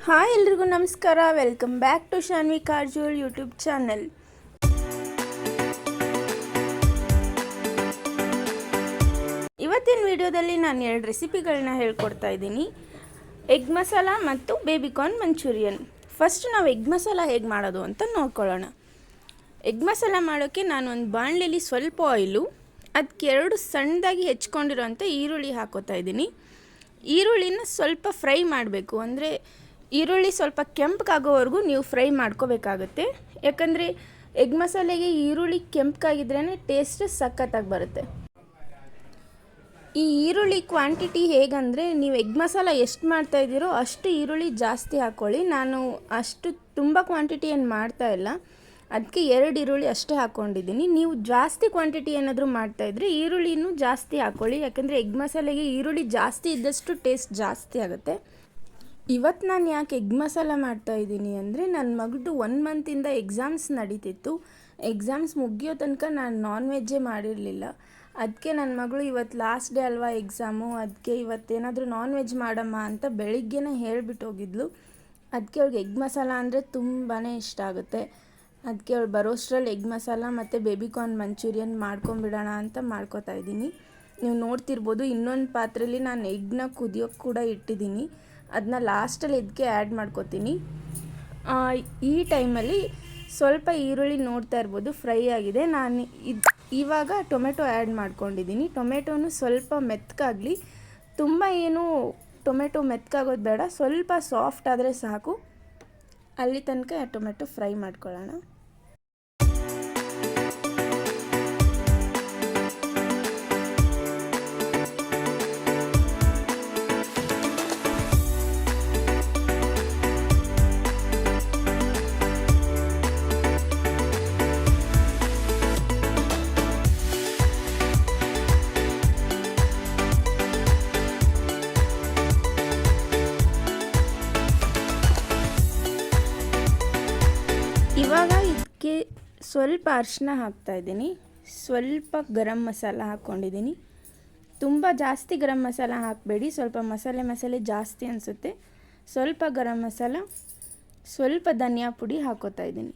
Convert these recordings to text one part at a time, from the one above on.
Hi ಎಲ್ರಿಗೂ ನಮಸ್ಕಾರ. Welcome back to Shanvi Karajol YouTube channel. ಇವತ್ತಿನ ವಿಡಿಯೋದಲ್ಲಿ ನಾನು 2 ರೆಸಿಪಿಗಳನ್ನ ಹೇಳ್ಕೊಡ್ತಾ ಇದ್ದೀನಿ. ಎಗ್ ಮಸಾಲ ಮತ್ತು ಬೇಬಿಕಾರ್ನ್ ಮಂಚೂರಿಯನ್. ಫಸ್ಟ್ ನಾವು ಎಗ್ ಮಸಾಲ ಹೇಗೆ ಮಾಡೋದು ಅಂತ ನೋಡ್ಕೊಳ್ಳೋಣ. ಎಗ್ ಮಸಾಲ ಮಾಡೋಕ್ಕೆ ನಾನು ಒಂದು ಬಾಣಲೆಯಲ್ಲಿ ಸ್ವಲ್ಪ ಆಯಿಲು, ಅದಕ್ಕೆ 2 ಸಣ್ಣದಾಗಿ ಹೆಚ್ಕೊಂಡಿರೋಂಥ ಈರುಳ್ಳಿ ಹಾಕೋತಾ ಇದ್ದೀನಿ. ಈರುಳ್ಳಿನ ಸ್ವಲ್ಪ ಫ್ರೈ ಮಾಡಬೇಕು, ಅಂದರೆ ಈರುಳ್ಳಿ ಸ್ವಲ್ಪ ಕೆಂಪಗಾಗೋವರೆಗೂ ನೀವು ಫ್ರೈ ಮಾಡ್ಕೋಬೇಕಾಗುತ್ತೆ. ಯಾಕಂದರೆ ಎಗ್ ಮಸಾಲೆಗೆ ಈರುಳ್ಳಿ ಕೆಂಪಗಾಗಿದ್ರೇ ಟೇಸ್ಟ್ ಸಖತ್ತಾಗಿ ಬರುತ್ತೆ. ಈ ಈರುಳ್ಳಿ ಕ್ವಾಂಟಿಟಿ ಹೇಗಂದರೆ, ನೀವು ಎಗ್ ಮಸಾಲ ಎಷ್ಟು ಮಾಡ್ತಾಯಿದ್ದೀರೋ ಅಷ್ಟು ಈರುಳ್ಳಿ ಜಾಸ್ತಿ ಹಾಕ್ಕೊಳ್ಳಿ. ನಾನು ಅಷ್ಟು ತುಂಬ ಕ್ವಾಂಟಿಟಿ ಏನು ಮಾಡ್ತಾಯಿಲ್ಲ, ಅದಕ್ಕೆ 2 ಈರುಳ್ಳಿ ಅಷ್ಟೇ ಹಾಕ್ಕೊಂಡಿದ್ದೀನಿ. ನೀವು ಜಾಸ್ತಿ ಕ್ವಾಂಟಿಟಿ ಏನಾದರೂ ಮಾಡ್ತಾಯಿದ್ರೆ ಈರುಳ್ಳಿನೂ ಜಾಸ್ತಿ ಹಾಕ್ಕೊಳ್ಳಿ. ಯಾಕಂದರೆ ಎಗ್ ಮಸಾಲೆಗೆ ಈರುಳ್ಳಿ ಜಾಸ್ತಿ ಇದ್ದಷ್ಟು ಟೇಸ್ಟ್ ಜಾಸ್ತಿ ಆಗುತ್ತೆ. ಇವತ್ತು ನಾನು ಯಾಕೆ ಎಗ್ ಮಸಾಲ ಮಾಡ್ತಾಯಿದ್ದೀನಿ ಅಂದರೆ, ನನ್ನ ಮಗಳದು 1 ಮಂತಿಂದ ಎಕ್ಸಾಮ್ಸ್ ನಡೀತಿತ್ತು. ಎಕ್ಸಾಮ್ಸ್ ಮುಗಿಯೋ ತನಕ ನಾನು ನಾನ್ ವೆಜ್ಜೇ ಮಾಡಿರಲಿಲ್ಲ. ಅದಕ್ಕೆ ನನ್ನ ಮಗಳು ಇವತ್ತು ಲಾಸ್ಟ್ ಡೇ ಅಲ್ವಾ ಎಕ್ಸಾಮು, ಅದಕ್ಕೆ ಇವತ್ತೇನಾದರೂ ನಾನ್ ವೆಜ್ ಮಾಡಮ್ಮ ಅಂತ ಬೆಳಿಗ್ಗೆನೇ ಹೇಳಿಬಿಟ್ಟು ಹೋಗಿದ್ಲು. ಅದಕ್ಕೆ ಅವಳಿಗೆ ಎಗ್ ಮಸಾಲ ಅಂದರೆ ತುಂಬಾ ಇಷ್ಟ ಆಗುತ್ತೆ. ಅದಕ್ಕೆ ಅವಳು ಬರೋಷ್ಟರಲ್ಲಿ ಎಗ್ ಮಸಾಲ ಮತ್ತು ಬೇಬಿಕಾರ್ನ್ ಮಂಚೂರಿಯನ್ ಮಾಡ್ಕೊಂಬಿಡೋಣ ಅಂತ ಮಾಡ್ಕೋತಾ ಇದ್ದೀನಿ. ನೀವು ನೋಡ್ತಿರ್ಬೋದು, ಇನ್ನೊಂದು ಪಾತ್ರೆಯಲ್ಲಿ ನಾನು ಎಗ್ನ ಕುದಿಯೋಕ್ಕೆ ಕೂಡ ಇಟ್ಟಿದ್ದೀನಿ. ಅದನ್ನ ಲಾಸ್ಟಲ್ಲಿ ಇದಕ್ಕೆ ಆ್ಯಡ್ ಮಾಡ್ಕೋತೀನಿ. ಈ ಟೈಮಲ್ಲಿ ಸ್ವಲ್ಪ ಈರುಳ್ಳಿ ನೋಡ್ತಾ ಇರ್ಬೋದು ಫ್ರೈ ಆಗಿದೆ. ನಾನು ಇವಾಗ ಟೊಮೆಟೊ ಆ್ಯಡ್ ಮಾಡ್ಕೊಂಡಿದ್ದೀನಿ. ಟೊಮೆಟೊನು ಸ್ವಲ್ಪ ಮೆತ್ತಗಾಗಲಿ, ತುಂಬ ಏನು ಟೊಮೆಟೊ ಮೆತ್ತಗಾಗೋದು ಬೇಡ, ಸ್ವಲ್ಪ ಸಾಫ್ಟ್ ಆದರೆ ಸಾಕು. ಅಲ್ಲಿ ತನಕ ಟೊಮೆಟೊ ಫ್ರೈ ಮಾಡ್ಕೊಳ್ಳೋಣ. ಇವಾಗ ಇದಕ್ಕೆ ಸ್ವಲ್ಪ ಅರಿಶಿನ ಹಾಕ್ತಾಯಿದ್ದೀನಿ, ಸ್ವಲ್ಪ ಗರಂ ಮಸಾಲ ಹಾಕ್ಕೊಂಡಿದ್ದೀನಿ. ತುಂಬ ಜಾಸ್ತಿ ಗರಂ ಮಸಾಲ ಹಾಕಬೇಡಿ, ಸ್ವಲ್ಪ ಮಸಾಲೆ ಜಾಸ್ತಿ ಅನಿಸುತ್ತೆ. ಸ್ವಲ್ಪ ಗರಂ ಮಸಾಲ, ಸ್ವಲ್ಪ ಧನಿಯಾ ಪುಡಿ ಹಾಕೋತಾ ಇದ್ದೀನಿ.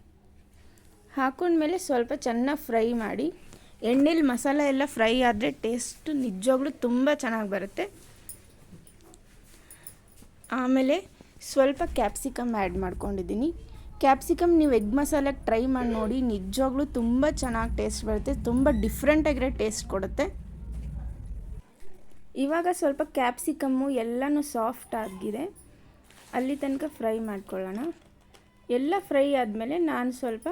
ಹಾಕೊಂಡ್ಮೇಲೆ ಸ್ವಲ್ಪ ಚೆನ್ನಾಗಿ ಫ್ರೈ ಮಾಡಿ. ಎಣ್ಣೆಲಿ ಮಸಾಲ ಎಲ್ಲ ಫ್ರೈ ಆದರೆ ಟೇಸ್ಟ್ ನಿಜವಾಗ್ಲೂ ತುಂಬ ಚೆನ್ನಾಗಿ ಬರುತ್ತೆ. ಆಮೇಲೆ ಸ್ವಲ್ಪ ಕ್ಯಾಪ್ಸಿಕಮ್ ಆ್ಯಡ್ ಮಾಡ್ಕೊಂಡಿದ್ದೀನಿ. ಕ್ಯಾಪ್ಸಿಕಮ್ ನೀವು ಎಗ್ ಮಸಾಲಕ್ಕೆ ಟ್ರೈ ಮಾಡಿ ನೋಡಿ, ನಿಜವಾಗ್ಲೂ ತುಂಬ ಚೆನ್ನಾಗಿ ಟೇಸ್ಟ್ ಬರುತ್ತೆ, ತುಂಬ ಡಿಫ್ರೆಂಟಾಗಿರೋ ಟೇಸ್ಟ್ ಕೊಡುತ್ತೆ. ಇವಾಗ ಸ್ವಲ್ಪ ಕ್ಯಾಪ್ಸಿಕಮ್ಮು ಎಲ್ಲನೂ ಸಾಫ್ಟ್ ಆಗಿದೆ, ಅಲ್ಲಿ ತನಕ ಫ್ರೈ ಮಾಡ್ಕೊಳ್ಳೋಣ. ಎಲ್ಲ ಫ್ರೈ ಆದಮೇಲೆ ನಾನು ಸ್ವಲ್ಪ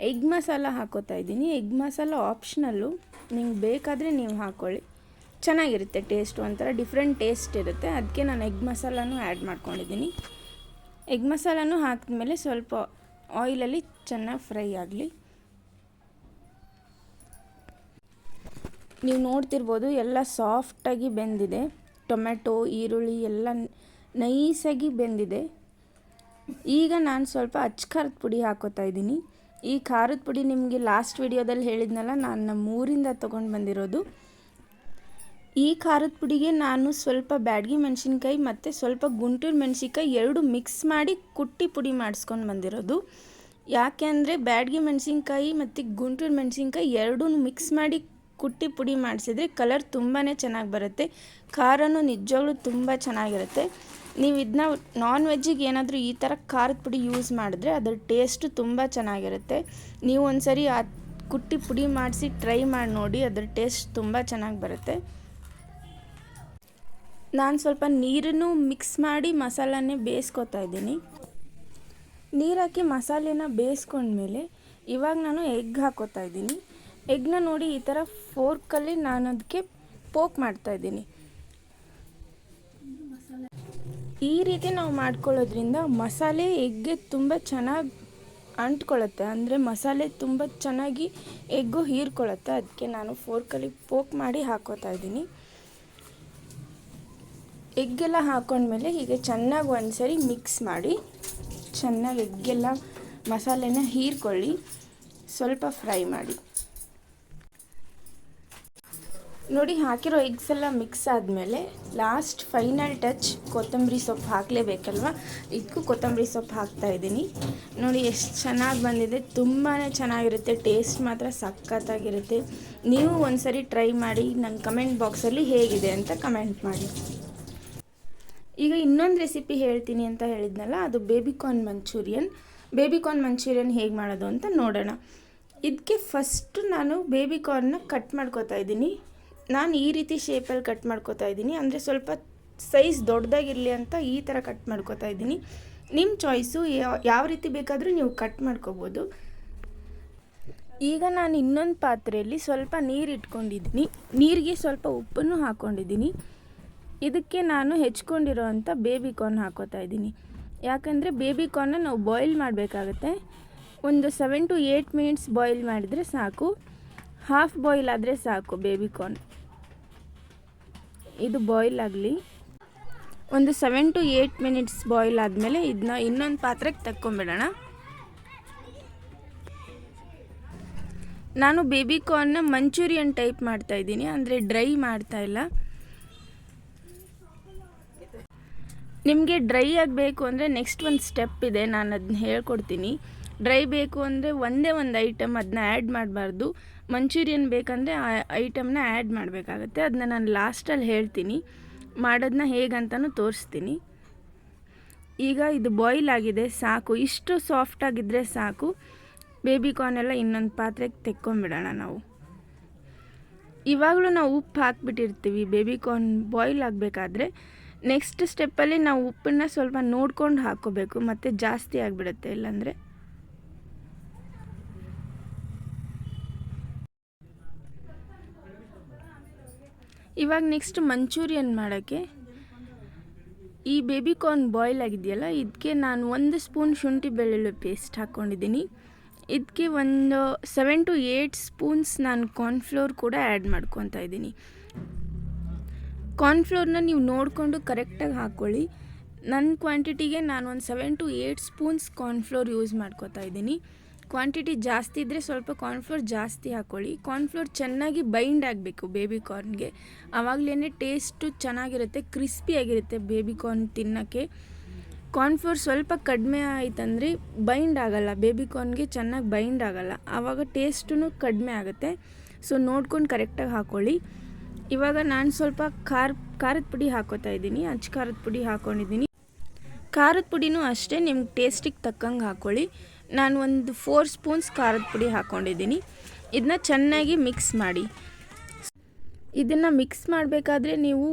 ಎಗ್ ಮಸಾಲ ಹಾಕೋತಾ ಇದ್ದೀನಿ. ಎಗ್ ಮಸಾಲ ಆಪ್ಷನಲ್ಲು, ನಿಮ್ಗೆ ಬೇಕಾದರೆ ನೀವು ಹಾಕ್ಕೊಳ್ಳಿ, ಚೆನ್ನಾಗಿರುತ್ತೆ ಟೇಸ್ಟ್, ಒಂಥರ ಡಿಫ್ರೆಂಟ್ ಟೇಸ್ಟ್ ಇರುತ್ತೆ. ಅದಕ್ಕೆ ನಾನು ಎಗ್ ಮಸಾಲನೂ ಆ್ಯಡ್ ಮಾಡ್ಕೊಂಡಿದ್ದೀನಿ. ಎಗ್ ಮಸಾಲನೂ ಹಾಕಿದ್ಮೇಲೆ ಸ್ವಲ್ಪ ಆಯಿಲಲ್ಲಿ ಚೆನ್ನಾಗಿ ಫ್ರೈ ಆಗಲಿ. ನೀವು ನೋಡ್ತಿರ್ಬೋದು ಎಲ್ಲ ಸಾಫ್ಟಾಗಿ ಬೆಂದಿದೆ. ಟೊಮೆಟೊ ಈರುಳ್ಳಿ ಎಲ್ಲ ನೈಸಾಗಿ ಬೆಂದಿದೆ. ಈಗ ನಾನು ಸ್ವಲ್ಪ ಖಾರದ ಪುಡಿ ಹಾಕೋತಾ ಇದ್ದೀನಿ. ಈ ಖಾರದ ಪುಡಿ ನಿಮಗೆ ಲಾಸ್ಟ್ ವಿಡಿಯೋದಲ್ಲಿ ಹೇಳಿದ್ನಲ್ಲ, ನಾನು ನಮ್ಮ ಊರಿಂದ ತೊಗೊಂಡು ಬಂದಿರೋದು. ಈ ಖಾರದ ಪುಡಿಗೆ ನಾನು ಸ್ವಲ್ಪ ಬ್ಯಾಡಗಿ ಮೆಣಸಿನ್ಕಾಯಿ ಮತ್ತು ಸ್ವಲ್ಪ ಗುಂಟೂರು ಮೆಣಸಿನ್ಕಾಯಿ 2 ಮಿಕ್ಸ್ ಮಾಡಿ ಕುಟ್ಟಿ ಪುಡಿ ಮಾಡಿಸ್ಕೊಂಡು ಬಂದಿರೋದು. ಯಾಕೆ ಅಂದರೆ ಬ್ಯಾಡಗಿ ಮೆಣಸಿನ್ಕಾಯಿ ಮತ್ತು ಗುಂಟೂರು ಮೆಣಸಿನ್ಕಾಯಿ 2 ಮಿಕ್ಸ್ ಮಾಡಿ ಕುಟ್ಟಿ ಪುಡಿ ಮಾಡಿಸಿದ್ರೆ ಕಲರ್ ತುಂಬಾ ಚೆನ್ನಾಗಿ ಬರುತ್ತೆ, ಖಾರನೂ ನಿಜವಾಗ್ಲೂ ತುಂಬ ಚೆನ್ನಾಗಿರುತ್ತೆ. ನೀವು ಇದನ್ನ ನಾನ್ ವೆಜ್ಜಿಗೆ ಏನಾದರೂ ಈ ಥರ ಖಾರದ ಪುಡಿ ಯೂಸ್ ಮಾಡಿದ್ರೆ ಅದರ ಟೇಸ್ಟು ತುಂಬ ಚೆನ್ನಾಗಿರುತ್ತೆ. ನೀವು ಒಂದ್ಸರಿ ಆ ಕುಟ್ಟಿ ಪುಡಿ ಮಾಡಿಸಿ ಟ್ರೈ ಮಾಡಿ ನೋಡಿ, ಅದರ ಟೇಸ್ಟ್ ತುಂಬ ಚೆನ್ನಾಗಿ ಬರುತ್ತೆ. ನಾನು ಸ್ವಲ್ಪ ನೀರನ್ನು ಮಿಕ್ಸ್ ಮಾಡಿ ಮಸಾಲನೇ ಬೇಯಿಸ್ಕೊತಾ ಇದ್ದೀನಿ. ನೀರು ಹಾಕಿ ಮಸಾಲೆನ ಬೇಯಿಸ್ಕೊಂಡ್ಮೇಲೆ ಇವಾಗ ನಾನು ಎಗ್ ಹಾಕೋತಾ ಇದ್ದೀನಿ. ಎಗ್ನ ನೋಡಿ ಈ ಥರ ಫೋರ್ಕಲ್ಲಿ ನಾನು ಅದಕ್ಕೆ ಪೋಕ್ ಮಾಡ್ತಾಯಿದ್ದೀನಿ. ಈ ರೀತಿ ನಾವು ಮಾಡ್ಕೊಳ್ಳೋದ್ರಿಂದ ಮಸಾಲೆ ಎಗ್ಗೆ ತುಂಬ ಚೆನ್ನಾಗಿ ಅಂಟ್ಕೊಳ್ಳುತ್ತೆ, ಅಂದರೆ ಮಸಾಲೆ ತುಂಬ ಚೆನ್ನಾಗಿ ಎಗ್ಗು ಹೀರ್ಕೊಳ್ಳುತ್ತೆ. ಅದಕ್ಕೆ ನಾನು ಫೋರ್ಕಲ್ಲಿ ಪೋಕ್ ಮಾಡಿ ಹಾಕೋತಾ ಇದ್ದೀನಿ. ಎಗ್ಗೆಲ್ಲ ಹಾಕೊಂಡ್ಮೇಲೆ ಹೀಗೆ ಚೆನ್ನಾಗಿ ಒಂದ್ಸರಿ ಮಿಕ್ಸ್ ಮಾಡಿ, ಚೆನ್ನಾಗಿ ಎಗ್ಗೆಲ್ಲ ಮಸಾಲೆನ ಹೀರ್ಕೊಳ್ಳಿ, ಸ್ವಲ್ಪ ಫ್ರೈ ಮಾಡಿ. ನೋಡಿ, ಹಾಕಿರೋ ಎಗ್ಸ್ ಎಲ್ಲ ಮಿಕ್ಸ್ ಆದಮೇಲೆ ಲಾಸ್ಟ್ ಫೈನಲ್ ಟಚ್ ಕೊತ್ತಂಬರಿ ಸೊಪ್ಪು ಹಾಕಲೇಬೇಕಲ್ವ. ಇದಕ್ಕೂ ಕೊತ್ತಂಬರಿ ಸೊಪ್ಪು ಹಾಕ್ತಾಯಿದ್ದೀನಿ. ನೋಡಿ ಎಷ್ಟು ಚೆನ್ನಾಗಿ ಬಂದಿದೆ, ತುಂಬಾ ಚೆನ್ನಾಗಿರುತ್ತೆ. ಟೇಸ್ಟ್ ಮಾತ್ರ ಸಖತ್ತಾಗಿರುತ್ತೆ. ನೀವು ಒಂದ್ಸರಿ ಟ್ರೈ ಮಾಡಿ, ನನ್ನ ಕಮೆಂಟ್ ಬಾಕ್ಸಲ್ಲಿ ಹೇಗಿದೆ ಅಂತ ಕಮೆಂಟ್ ಮಾಡಿ. ಈಗ ಇನ್ನೊಂದು ರೆಸಿಪಿ ಹೇಳ್ತೀನಿ ಅಂತ ಹೇಳಿದ್ನಲ್ಲ, ಅದು ಬೇಬಿಕಾರ್ನ್ ಮಂಚೂರಿಯನ್ ಹೇಗೆ ಮಾಡೋದು ಅಂತ ನೋಡೋಣ. ಇದಕ್ಕೆ ಫಸ್ಟು ನಾನು ಬೇಬಿಕಾರ್ನ್ನ ಕಟ್ ಮಾಡ್ಕೋತಾ ಇದ್ದೀನಿ. ನಾನು ಈ ರೀತಿ ಶೇಪಲ್ಲಿ ಕಟ್ ಮಾಡ್ಕೋತಾ ಇದ್ದೀನಿ, ಅಂದರೆ ಸ್ವಲ್ಪ ಸೈಜ್ ದೊಡ್ಡದಾಗಿರಲಿ ಅಂತ ಈ ಥರ ಕಟ್ ಮಾಡ್ಕೋತಾ ಇದ್ದೀನಿ. ನಿಮ್ಮ ಚಾಯ್ಸು, ಯಾವ ರೀತಿ ಬೇಕಾದರೂ ನೀವು ಕಟ್ ಮಾಡ್ಕೋಬೋದು. ಈಗ ನಾನು ಇನ್ನೊಂದು ಪಾತ್ರೆಯಲ್ಲಿ ಸ್ವಲ್ಪ ನೀರು ಇಟ್ಕೊಂಡಿದ್ದೀನಿ. ನೀರಿಗೆ ಸ್ವಲ್ಪ ಉಪ್ಪನ್ನು ಹಾಕ್ಕೊಂಡಿದ್ದೀನಿ. ಇದಕ್ಕೆ ನಾನು ಹೆಚ್ಕೊಂಡಿರೋ ಅಂಥ ಬೇಬಿಕಾರ್ನ್ ಹಾಕೋತಾ ಇದ್ದೀನಿ. ಯಾಕಂದರೆ ಬೇಬಿಕಾರ್ನ್ನ ನಾವು ಬಾಯ್ಲ್ ಮಾಡಬೇಕಾಗತ್ತೆ. ಒಂದು 7 to 8 ಮಿನಿಟ್ಸ್ ಬಾಯ್ಲ್ ಮಾಡಿದರೆ ಸಾಕು. ಹಾಫ್ ಬಾಯ್ಲ್ ಆದರೆ ಸಾಕು ಬೇಬಿಕಾರ್ನ್. ಇದು ಬಾಯ್ಲ್ ಆಗಲಿ. ಒಂದು 7 to 8 ಮಿನಿಟ್ಸ್ ಬಾಯ್ಲ್ ಆದಮೇಲೆ ಇದನ್ನ ಇನ್ನೊಂದು ಪಾತ್ರೆಗೆ ತಕ್ಕೊಂಬಿಡೋಣ. ನಾನು ಬೇಬಿಕಾರ್ನ್ನ ಮಂಚೂರಿಯನ್ ಟೈಪ್ ಮಾಡ್ತಾಯಿದ್ದೀನಿ, ಅಂದರೆ ಡ್ರೈ ಮಾಡ್ತಾಯಿಲ್ಲ. ನಿಮಗೆ ಡ್ರೈ ಆಗಬೇಕು ಅಂದರೆ ನೆಕ್ಸ್ಟ್ ಒಂದು ಸ್ಟೆಪ್ ಇದೆ, ನಾನು ಅದನ್ನ ಹೇಳ್ಕೊಡ್ತೀನಿ. ಡ್ರೈ ಬೇಕು ಅಂದರೆ ಒಂದೇ ಒಂದು ಐಟಮ್, ಅದನ್ನ ಆ್ಯಡ್ ಮಾಡಬಾರ್ದು. ಮಂಚೂರಿಯನ್ ಬೇಕಂದರೆ ಆ ಐಟಮ್ನ ಆ್ಯಡ್ ಮಾಡಬೇಕಾಗತ್ತೆ. ಅದನ್ನ ನಾನು ಲಾಸ್ಟಲ್ಲಿ ಹೇಳ್ತೀನಿ, ಮಾಡೋದನ್ನ ಹೇಗಂತನೂ ತೋರಿಸ್ತೀನಿ. ಈಗ ಇದು ಬಾಯ್ಲ್ ಆಗಿದೆ, ಸಾಕು. ಇಷ್ಟು ಸಾಫ್ಟಾಗಿದ್ದರೆ ಸಾಕು. ಬೇಬಿಕಾರ್ನ್ ಎಲ್ಲ ಇನ್ನೊಂದು ಪಾತ್ರೆಗೆ ತೆಕ್ಕೊಂಬಿಡೋಣ ನಾವು. ಇವಾಗಲೂ ನಾವು ಉಪ್ಪು ಹಾಕ್ಬಿಟ್ಟಿರ್ತೀವಿ ಬೇಬಿಕಾರ್ನ್ ಬಾಯ್ಲ್ ಆಗಬೇಕಾದ್ರೆ. ನೆಕ್ಸ್ಟ್ ಸ್ಟೆಪ್ಪಲ್ಲಿ ನಾವು ಉಪ್ಪನ್ನು ಸ್ವಲ್ಪ ನೋಡ್ಕೊಂಡು ಹಾಕ್ಕೋಬೇಕು, ಮತ್ತು ಜಾಸ್ತಿ ಆಗಿಬಿಡುತ್ತೆ ಇಲ್ಲಾಂದರೆ. ಇವಾಗ ನೆಕ್ಸ್ಟ್ ಮಂಚೂರಿಯನ್ ಮಾಡೋಕ್ಕೆ ಈ ಬೇಬಿಕಾರ್ನ್ ಬಾಯ್ಲ್ ಆಗಿದೆಯಲ್ಲ, ಇದಕ್ಕೆ ನಾನು 1 ಸ್ಪೂನ್ ಶುಂಠಿ ಬೆಳ್ಳುಳ್ಳಿ ಪೇಸ್ಟ್ ಹಾಕ್ಕೊಂಡಿದ್ದೀನಿ. ಇದಕ್ಕೆ ಒಂದು 7 to 8 ಸ್ಪೂನ್ಸ್ ನಾನು ಕಾರ್ನ್ಫ್ಲೋರ್ ಕೂಡ ಆ್ಯಡ್ ಮಾಡ್ಕೊತಾ ಇದ್ದೀನಿ. ಕಾರ್ನ್ಫ್ಲೋರ್ನ ನೀವು ನೋಡಿಕೊಂಡು ಕರೆಕ್ಟಾಗಿ ಹಾಕ್ಕೊಳ್ಳಿ. ನನ್ನ ಕ್ವಾಂಟಿಟಿಗೆ ನಾನು ಒಂದು 7 to 8 ಸ್ಪೂನ್ಸ್ ಕಾರ್ನ್ಫ್ಲೋರ್ ಯೂಸ್ ಮಾಡ್ಕೋತಾ ಇದ್ದೀನಿ. ಕ್ವಾಂಟಿಟಿ ಜಾಸ್ತಿ ಇದ್ದರೆ ಸ್ವಲ್ಪ ಕಾರ್ನ್ಫ್ಲೋರ್ ಜಾಸ್ತಿ ಹಾಕ್ಕೊಳ್ಳಿ. ಕಾರ್ನ್ಫ್ಲೋರ್ ಚೆನ್ನಾಗಿ ಬೈಂಡ್ ಆಗಬೇಕು ಬೇಬಿಕಾರ್ನ್ಗೆ, ಆವಾಗಲೇ ಟೇಸ್ಟು ಚೆನ್ನಾಗಿರುತ್ತೆ, ಕ್ರಿಸ್ಪಿಯಾಗಿರುತ್ತೆ ಬೇಬಿಕಾರ್ನ್ ತಿನ್ನೋಕ್ಕೆ. ಕಾರ್ನ್ಫ್ಲೋರ್ ಸ್ವಲ್ಪ ಕಡಿಮೆ ಆಯ್ತಂದರೆ ಬೈಂಡ್ ಆಗೋಲ್ಲ, ಬೇಬಿಕಾರ್ನ್ಗೆ ಚೆನ್ನಾಗಿ ಬೈಂಡ್ ಆಗೋಲ್ಲ, ಆವಾಗ ಟೇಸ್ಟೂ ಕಡಿಮೆ ಆಗುತ್ತೆ. ಸೊ ನೋಡ್ಕೊಂಡು ಕರೆಕ್ಟಾಗಿ ಹಾಕ್ಕೊಳ್ಳಿ. ಇವಾಗ ನಾನು ಸ್ವಲ್ಪ ಖಾರದ ಪುಡಿ ಹಾಕೋತಾ ಇದ್ದೀನಿ. ಖಾರದ ಪುಡಿ ಹಾಕ್ಕೊಂಡಿದ್ದೀನಿ. ಖಾರದ ಪುಡಿನೂ ಅಷ್ಟೇ ನಿಮ್ಗೆ ಟೇಸ್ಟಿಗೆ ತಕ್ಕಂಗೆ ಹಾಕ್ಕೊಳ್ಳಿ. ನಾನು ಒಂದು 4 ಸ್ಪೂನ್ಸ್ ಖಾರದ ಪುಡಿ ಹಾಕ್ಕೊಂಡಿದ್ದೀನಿ. ಇದನ್ನ ಚೆನ್ನಾಗಿ ಮಿಕ್ಸ್ ಮಾಡಿ. ಇದನ್ನು ಮಿಕ್ಸ್ ಮಾಡಬೇಕಾದ್ರೆ ನೀವು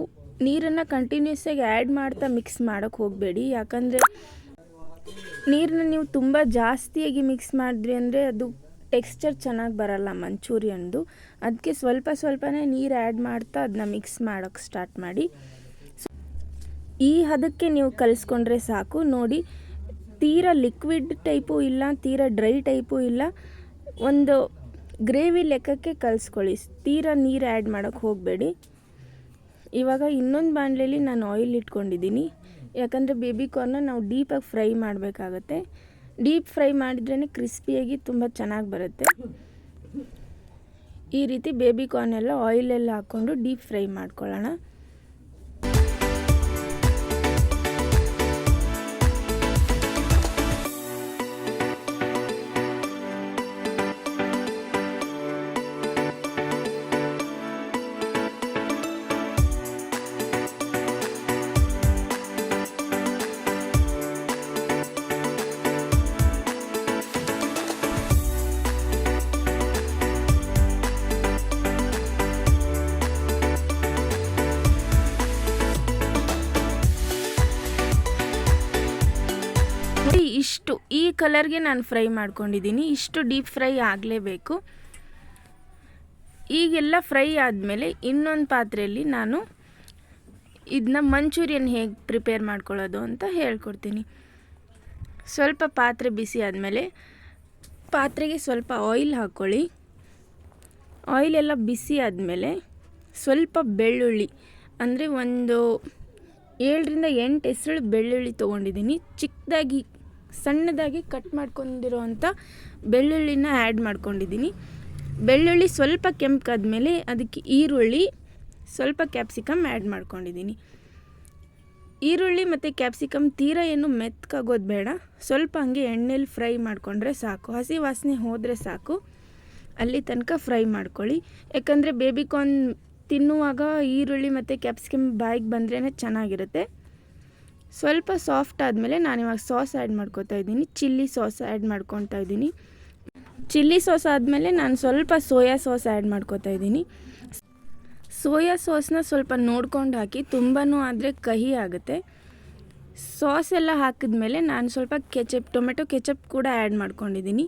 ನೀರನ್ನು ಕಂಟಿನ್ಯೂಸಾಗಿ ಆ್ಯಡ್ ಮಾಡ್ತಾ ಮಿಕ್ಸ್ ಮಾಡೋಕ್ಕೆ ಹೋಗಬೇಡಿ. ಯಾಕಂದರೆ ನೀರನ್ನ ನೀವು ತುಂಬ ಜಾಸ್ತಿಯಾಗಿ ಮಿಕ್ಸ್ ಮಾಡಿದ್ರಿ ಅಂದರೆ ಅದು ಟೆಕ್ಸ್ಚರ್ ಚೆನ್ನಾಗಿ ಬರಲ್ಲ ಮಂಚೂರಿಯನ್ದು. ಅದಕ್ಕೆ ಸ್ವಲ್ಪನೇ ನೀರು ಆ್ಯಡ್ ಮಾಡ್ತಾ ಅದನ್ನ ಮಿಕ್ಸ್ ಮಾಡೋಕ್ಕೆ ಸ್ಟಾರ್ಟ್ ಮಾಡಿ. ಈ ಹದಕ್ಕೆ ನೀವು ಕಲಿಸ್ಕೊಂಡ್ರೆ ಸಾಕು. ನೋಡಿ, ತೀರಾ ಲಿಕ್ವಿಡ್ ಟೈಪು ಇಲ್ಲ, ತೀರಾ ಡ್ರೈ ಟೈಪು ಇಲ್ಲ, ಒಂದು ಗ್ರೇವಿ ಲೆಕ್ಕಕ್ಕೆ ಕಲಿಸ್ಕೊಳ್ಳಿ. ತೀರಾ ನೀರು ಆ್ಯಡ್ ಮಾಡೋಕ್ಕೆ ಹೋಗಬೇಡಿ. ಇವಾಗ ಇನ್ನೊಂದು ಬಾಣಲೆಯಲ್ಲಿ ನಾನು ಆಯಿಲ್ ಇಟ್ಕೊಂಡಿದ್ದೀನಿ. ಯಾಕಂದರೆ ಬೇಬಿಕಾರ್ನ್ನ ನಾವು ಡೀಪಾಗಿ ಫ್ರೈ ಮಾಡಬೇಕಾಗತ್ತೆ. ಡೀಪ್ ಫ್ರೈ ಮಾಡಿದ್ರೇ ಕ್ರಿಸ್ಪಿಯಾಗಿ ತುಂಬ ಚೆನ್ನಾಗಿ ಬರುತ್ತೆ. ಈ ರೀತಿ ಬೇಬಿಕಾರ್ನೆಲ್ಲ ಆಯಿಲೆಲ್ಲ ಹಾಕ್ಕೊಂಡು ಡೀಪ್ ಫ್ರೈ ಮಾಡ್ಕೊಳ್ಳೋಣ. ಇಷ್ಟು ಈ ಕಲರ್ಗೆ ನಾನು ಫ್ರೈ ಮಾಡ್ಕೊಂಡಿದ್ದೀನಿ. ಇಷ್ಟು ಡೀಪ್ ಫ್ರೈ ಆಗಲೇಬೇಕು. ಈಗೆಲ್ಲ ಫ್ರೈ ಆದಮೇಲೆ ಇನ್ನೊಂದು ಪಾತ್ರೆಯಲ್ಲಿ ನಾನು ಇದನ್ನ ಮಂಚೂರಿಯನ್ ಹೇಗೆ ಪ್ರಿಪೇರ್ ಮಾಡ್ಕೊಳ್ಳೋದು ಅಂತ ಹೇಳ್ಕೊಡ್ತೀನಿ. ಸ್ವಲ್ಪ ಪಾತ್ರೆ ಬಿಸಿ ಆದಮೇಲೆ ಪಾತ್ರೆಗೆ ಸ್ವಲ್ಪ ಆಯಿಲ್ ಹಾಕ್ಕೊಳ್ಳಿ. ಆಯಿಲೆಲ್ಲ ಬಿಸಿ ಆದಮೇಲೆ ಸ್ವಲ್ಪ ಬೆಳ್ಳುಳ್ಳಿ, ಅಂದರೆ ಒಂದು 7 to 8 ಹೆಸರು ಬೆಳ್ಳುಳ್ಳಿ ತೊಗೊಂಡಿದ್ದೀನಿ. ಚಿಕ್ಕದಾಗಿ ಸಣ್ಣದಾಗಿ ಕಟ್ ಮಾಡ್ಕೊಂಡಿರೋವಂಥ ಬೆಳ್ಳುಳ್ಳಿನ ಆ್ಯಡ್ ಮಾಡ್ಕೊಂಡಿದ್ದೀನಿ. ಬೆಳ್ಳುಳ್ಳಿ ಸ್ವಲ್ಪ ಕೆಂಪಾದ್ಮೇಲೆ ಅದಕ್ಕೆ ಈರುಳ್ಳಿ ಸ್ವಲ್ಪ ಕ್ಯಾಪ್ಸಿಕಮ್ ಆ್ಯಡ್ ಮಾಡ್ಕೊಂಡಿದ್ದೀನಿ. ಈರುಳ್ಳಿ ಮತ್ತು ಕ್ಯಾಪ್ಸಿಕಮ್ ತೀರಾ ಏನು ಮೆತ್ತಗಾಗೋದು ಬೇಡ, ಸ್ವಲ್ಪ ಹಂಗೆ ಎಣ್ಣೆಲಿ ಫ್ರೈ ಮಾಡಿಕೊಂಡ್ರೆ ಸಾಕು. ಹಸಿ ವಾಸನೆ ಹೋದರೆ ಸಾಕು, ಅಲ್ಲಿ ತನಕ ಫ್ರೈ ಮಾಡ್ಕೊಳ್ಳಿ. ಯಾಕಂದರೆ ಬೇಬಿಕಾರ್ನ್ ತಿನ್ನುವಾಗ ಈರುಳ್ಳಿ ಮತ್ತು ಕ್ಯಾಪ್ಸಿಕಮ್ ಬಾಯಿಗೆ ಬಂದ್ರೇ ಚೆನ್ನಾಗಿರುತ್ತೆ. ಸ್ವಲ್ಪ ಸಾಫ್ಟ್ ಆದಮೇಲೆ ನಾನಿವಾಗ ಸಾಸ್ ಆ್ಯಡ್ ಮಾಡ್ಕೊತಾ ಇದ್ದೀನಿ. ಚಿಲ್ಲಿ ಸಾಸ್ ಆ್ಯಡ್ ಮಾಡ್ಕೊತಾ ಇದ್ದೀನಿ. ಚಿಲ್ಲಿ ಸಾಸ್ ಆದಮೇಲೆ ನಾನು ಸ್ವಲ್ಪ ಸೋಯಾ ಸಾಸ್ ಆ್ಯಡ್ ಮಾಡ್ಕೊತಾ ಇದ್ದೀನಿ. ಸೋಯಾ ಸಾಸ್ನ ಸ್ವಲ್ಪ ನೋಡ್ಕೊಂಡು ಹಾಕಿ, ತುಂಬಾ ಆದರೆ ಕಹಿ ಆಗುತ್ತೆ. ಸಾಸ್ ಎಲ್ಲ ಹಾಕಿದ್ಮೇಲೆ ನಾನು ಸ್ವಲ್ಪ ಟೊಮೆಟೊ ಕೆಚಪ್ ಕೂಡ ಆ್ಯಡ್ ಮಾಡ್ಕೊಂಡಿದ್ದೀನಿ.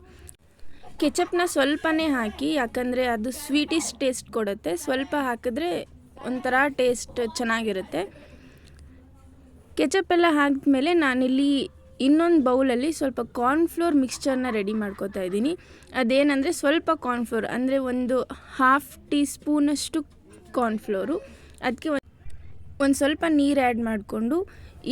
ಕೆಚಪ್ನ ಸ್ವಲ್ಪನೇ ಹಾಕಿ, ಯಾಕಂದರೆ ಅದು ಸ್ವೀಟಿಶ್ ಟೇಸ್ಟ್ ಕೊಡುತ್ತೆ. ಸ್ವಲ್ಪ ಹಾಕಿದ್ರೆ ಒಂಥರ ಟೇಸ್ಟ್ ಚೆನ್ನಾಗಿರುತ್ತೆ. ಕೆಚಪ್ ಎಲ್ಲ ಹಾಕಿದ್ಮೇಲೆ ನಾನಿಲ್ಲಿ ಇನ್ನೊಂದು ಬೌಲಲ್ಲಿ ಸ್ವಲ್ಪ ಕಾರ್ನ್ಫ್ಲೋರ್ ಮಿಕ್ಸ್ಚರ್ನ ರೆಡಿ ಮಾಡ್ಕೊತಾ ಇದ್ದೀನಿ. ಅದೇನೆಂದರೆ ಸ್ವಲ್ಪ ಕಾರ್ನ್ಫ್ಲೋರ್, ಅಂದರೆ ಒಂದು 1/2 ಟೀ ಸ್ಪೂನಷ್ಟು ಕಾರ್ನ್ಫ್ಲೋರು, ಅದಕ್ಕೆ ಒಂದು ಸ್ವಲ್ಪ ನೀರು ಆ್ಯಡ್ ಮಾಡಿಕೊಂಡು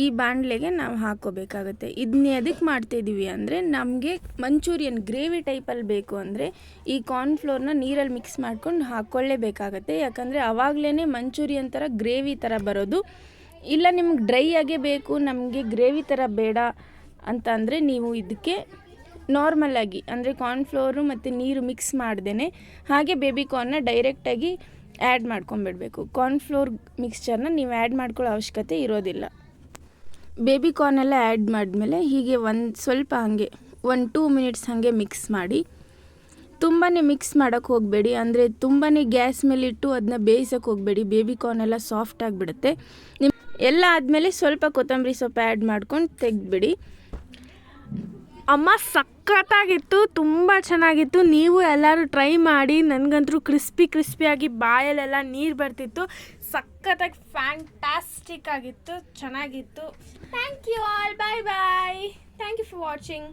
ಈ ಬಾಣಲೆಗೆ ನಾವು ಹಾಕ್ಕೋಬೇಕಾಗತ್ತೆ. ಇದನ್ನ ಎದಕ್ಕೆ ಮಾಡ್ತಾಯಿದ್ದೀವಿ ಅಂದರೆ, ನಮಗೆ ಮಂಚೂರಿಯನ್ ಗ್ರೇವಿ ಟೈಪಲ್ಲಿ ಬೇಕು ಅಂದರೆ ಈ ಕಾರ್ನ್ಫ್ಲೋರ್ನ ನೀರಲ್ಲಿ ಮಿಕ್ಸ್ ಮಾಡ್ಕೊಂಡು ಹಾಕ್ಕೊಳ್ಳೇಬೇಕಾಗತ್ತೆ. ಯಾಕಂದರೆ ಆವಾಗಲೇ ಮಂಚೂರಿಯನ್ ಥರ ಗ್ರೇವಿ ಥರ ಬರೋದು. ಇಲ್ಲ ನಿಮ್ಗೆ ಡ್ರೈ ಆಗೇ ಬೇಕು, ನಮಗೆ ಗ್ರೇವಿ ಥರ ಬೇಡ ಅಂತ ಅಂದರೆ ನೀವು ಇದಕ್ಕೆ ನಾರ್ಮಲಾಗಿ, ಅಂದರೆ ಕಾರ್ನ್ಫ್ಲೋರು ಮತ್ತು ನೀರು ಮಿಕ್ಸ್ ಮಾಡ್ದೇ ಹಾಗೆ ಬೇಬಿಕಾರ್ನ್ನ ಡೈರೆಕ್ಟಾಗಿ ಆ್ಯಡ್ ಮಾಡ್ಕೊಂಬಿಡಬೇಕು. ಕಾರ್ನ್ಫ್ಲೋರ್ ಮಿಕ್ಸ್ಚರ್ನ ನೀವು ಆ್ಯಡ್ ಮಾಡ್ಕೊಳ್ಳೋ ಅವಶ್ಯಕತೆ ಇರೋದಿಲ್ಲ. ಬೇಬಿಕಾರ್ನೆಲ್ಲ ಆ್ಯಡ್ ಮಾಡಿದ್ಮೇಲೆ ಹೀಗೆ ಸ್ವಲ್ಪ ಹಾಗೆ 1-2 ಮಿನಿಟ್ಸ್ ಹಾಗೆ ಮಿಕ್ಸ್ ಮಾಡಿ. ತುಂಬಾ ಮಿಕ್ಸ್ ಮಾಡೋಕ್ಕೆ ಹೋಗಬೇಡಿ, ಅಂದರೆ ತುಂಬಾ ಗ್ಯಾಸ್ ಮೇಲೆ ಇಟ್ಟು ಅದನ್ನ ಬೇಯಿಸೋಕ್ಕೆ ಹೋಗಬೇಡಿ. ಬೇಬಿಕಾರ್ನ್ ಎಲ್ಲ ಸಾಫ್ಟ್ ಆಗಿಬಿಡುತ್ತೆ. ಎಲ್ಲ ಆದಮೇಲೆ ಸ್ವಲ್ಪ ಕೊತ್ತಂಬರಿ ಸೊಪ್ಪು ಆ್ಯಡ್ ಮಾಡ್ಕೊಂಡು ತೆಗೆದ್ಬಿಡಿ. ಅಮ್ಮ ಸಖತ್ತಾಗಿತ್ತು, ತುಂಬ ಚೆನ್ನಾಗಿತ್ತು. ನೀವು ಎಲ್ಲರೂ ಟ್ರೈ ಮಾಡಿ. ನನಗಂತೂ ಕ್ರಿಸ್ಪಿಯಾಗಿ ಬಾಯಲ್ಲೆಲ್ಲ ನೀರು ಬರ್ತಿತ್ತು. ಸಖತ್ತಾಗಿ ಫ್ಯಾಂಟಾಸ್ಟಿಕ್ ಆಗಿತ್ತು, ಚೆನ್ನಾಗಿತ್ತು. Thank you all, bye bye. Thank you for watching.